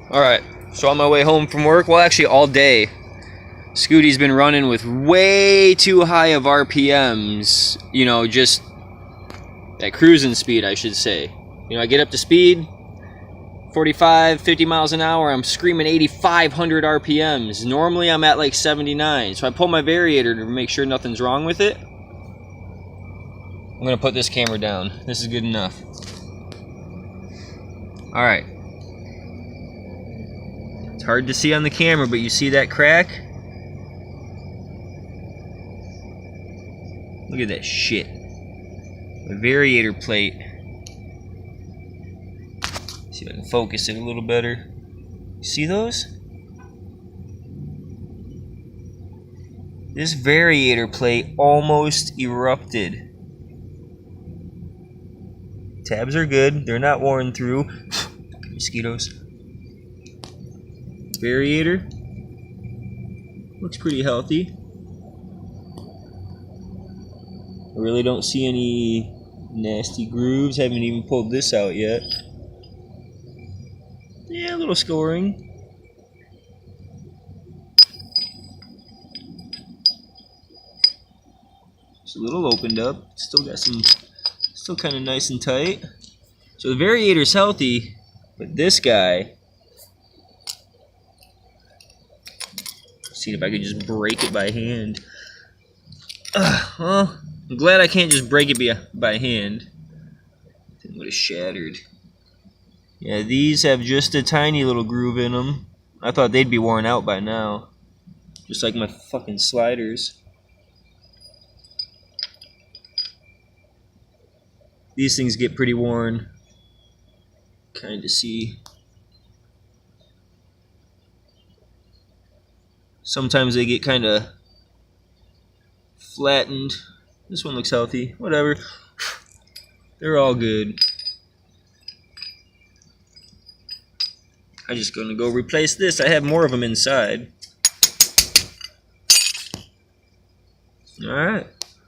Alright, so on my way home from work, well actually all day, Scooty's been running with way too high of RPMs, you know, just at cruising speed I should say. You know, I get up to speed, 45, 50 miles an hour, I'm screaming 8,500 RPMs. Normally I'm at like 79, so I pull my variator to make sure nothing's wrong with it. I'm gonna put this camera down. This is good enough. Alright. It's hard to see on the camera, but you see that crack? Look at that shit. The variator plate. See if I can focus it a little better. See those? This variator plate almost erupted. Tabs are good. They're not worn through. Mosquitoes. Variator. Looks pretty healthy. I really don't see any nasty grooves. Haven't even pulled this out yet. Yeah, a little scoring. It's a little opened up. Still got some, still kind of nice and tight. So the variator's healthy, but this guy, see if I could just break it by hand. Well, I'm glad I can't just break it by hand. It would have shattered. Yeah, these have just a tiny little groove in them. I thought they'd be worn out by now. Just like my fucking sliders. These things get pretty worn. Kind of see. Sometimes they get kind of flattened. This one looks healthy. Whatever. They're all good. I'm just going to go replace this. I have more of them inside. Alright.